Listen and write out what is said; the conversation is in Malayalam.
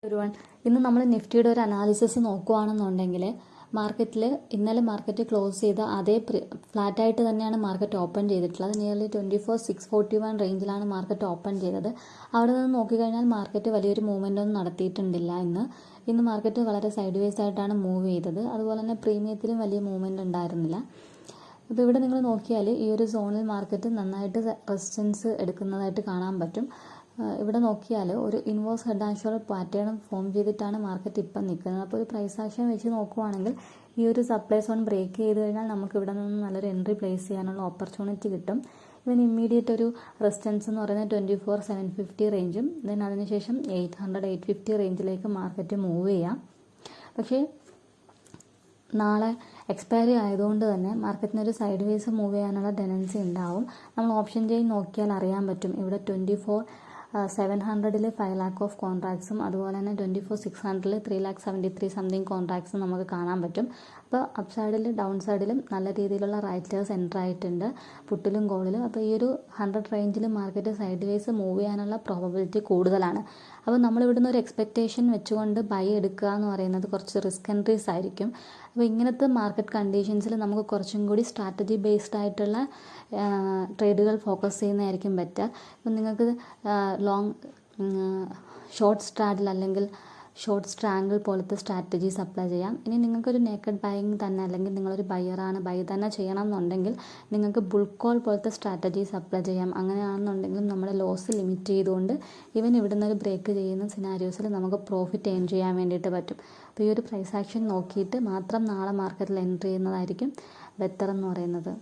ഒരുവൺ ഇന്ന് നമ്മൾ നിഫ്റ്റിയുടെ ഒരു അനാലിസിസ് നോക്കുകയാണെന്നുണ്ടെങ്കിൽ ഇന്നലെ മാർക്കറ്റ് ക്ലോസ് ചെയ്ത അതേ ഫ്ലാറ്റായിട്ട് തന്നെയാണ് മാർക്കറ്റ് ഓപ്പൺ ചെയ്തിട്ടുള്ളത്. നിയർലി 24,641 റേഞ്ചിലാണ് മാർക്കറ്റ് ഓപ്പൺ ചെയ്തത്. അവിടെ നിന്ന് നോക്കിക്കഴിഞ്ഞാൽ മാർക്കറ്റ് വലിയൊരു മൂവ്മെൻ്റ് ഒന്നും നടത്തിയിട്ടുണ്ടില്ല. ഇന്ന് മാർക്കറ്റ് വളരെ സൈഡ് വേസ് ആയിട്ടാണ് മൂവ് ചെയ്തത്. അതുപോലെ തന്നെ പ്രീമിയത്തിലും വലിയ മൂവ്മെൻ്റ് ഉണ്ടായിരുന്നില്ല. അപ്പോൾ ഇവിടെ നിങ്ങൾ നോക്കിയാൽ ഈ ഒരു സോണിൽ മാർക്കറ്റ് നന്നായിട്ട് റെസിസ്റ്റൻസ് എടുക്കുന്നതായിട്ട് കാണാൻ പറ്റും. ഇവിടെ നോക്കിയാൽ ഒരു inverse head and shoulder pattern form ചെയ്തിട്ടാണ് മാർക്കറ്റ് ഇപ്പം നിൽക്കുന്നത്. അപ്പോൾ ഒരു പ്രൈസ് ആക്ഷൻ വെച്ച് നോക്കുവാണെങ്കിൽ ഈ ഒരു സപ്ലൈ സോൺ ബ്രേക്ക് ചെയ്ത് കഴിഞ്ഞാൽ നമുക്ക് ഇവിടെ നിന്ന് നല്ലൊരു എൻട്രി പ്ലേസ് ചെയ്യാനുള്ള ഓപ്പർച്യൂണിറ്റി കിട്ടും. ഇതിന് ഇമ്മീഡിയറ്റ് ഒരു റെസിസ്റ്റൻസ് എന്ന് പറയുന്നത് 24,750 റേഞ്ചും അതിനുശേഷം 800-850 റേഞ്ചിലേക്ക് മാർക്കറ്റ് മൂവ് ചെയ്യാം. പക്ഷേ നാളെ എക്സ്പയറി ആയതുകൊണ്ട് തന്നെ മാർക്കറ്റിനൊരു സൈഡ് വേസ് മൂവ് ചെയ്യാനുള്ള ടെൻഡൻസി ഉണ്ടാവും. നമ്മൾ ഓപ്ഷൻ ചെയിൻ നോക്കിയാൽ അറിയാൻ പറ്റും. ഇവിടെ 24,700 5 lakh ഓഫ് കോൺട്രാക്ട്സും അതുപോലെ തന്നെ 24,600 3,73,000 സംതിങ് കോൺട്രാക്ട്സും നമുക്ക് കാണാൻ പറ്റും. അപ്പോൾ അപ്പ് സൈഡിലും ഡൗൺ സൈഡിലും നല്ല രീതിയിലുള്ള റൈറ്റേഴ്സ് എൻ്റർ ആയിട്ടുണ്ട്, പുട്ടിലും കോളിലും. അപ്പോൾ ഈ ഒരു 100 റേഞ്ചിൽ മാർക്കറ്റ് സൈഡ് വേസ് മൂവ് ചെയ്യാനുള്ള പ്രോബബിലിറ്റി കൂടുതലാണ്. അപ്പോൾ നമ്മൾ ഇവിടുന്ന് ഒരു എക്സ്പെക്റ്റേഷൻ വെച്ചുകൊണ്ട് ബൈ എടുക്കുക എന്ന് പറയുന്നത് കുറച്ച് റിസ്ക് എൻട്രീസ് ആയിരിക്കും. അപ്പോൾ ഇങ്ങനത്തെ മാർക്കറ്റ് കണ്ടീഷൻസിൽ നമുക്ക് കുറച്ചും കൂടി സ്ട്രാറ്റജി ബേസ്ഡ് ആയിട്ടുള്ള ട്രേഡുകൾ ഫോക്കസ് ചെയ്യുന്നതായിരിക്കും ബെറ്റർ. ഇപ്പം നിങ്ങൾക്ക് ഷോർട്ട് സ്ട്രാഡിൽ അല്ലെങ്കിൽ ഷോർട്ട് സ്ട്രാങ്കിൾ പോലത്തെ സ്ട്രാറ്റജീസ് അപ്ലൈ ചെയ്യാം. ഇനി നിങ്ങൾക്കൊരു നേക്കഡ് ബൈയിങ് തന്നെ അല്ലെങ്കിൽ നിങ്ങളൊരു ബയ്യറാണ്, ബൈ തന്നെ ചെയ്യണം എന്നുണ്ടെങ്കിൽ നിങ്ങൾക്ക് ബുൾക്ക് കോൾ പോലത്തെ സ്ട്രാറ്റജീസ് അപ്ലൈ ചെയ്യാം. അങ്ങനെയാണെന്നുണ്ടെങ്കിലും നമ്മുടെ ലോസ് ലിമിറ്റ് ചെയ്തുകൊണ്ട് ഇവിടെ നിന്നൊരു ബ്രേക്ക് ചെയ്യുന്ന സിനാരിയോസിൽ നമുക്ക് പ്രോഫിറ്റ് ഏൺ ചെയ്യാൻ വേണ്ടിയിട്ട് പറ്റും. അപ്പോൾ ഈ ഒരു പ്രൈസ് ആക്ഷൻ നോക്കിയിട്ട് മാത്രം നാളെ മാർക്കറ്റിൽ എൻട്രി ചെയ്യുന്നതായിരിക്കും ബെറ്റർ എന്ന് പറയുന്നത്.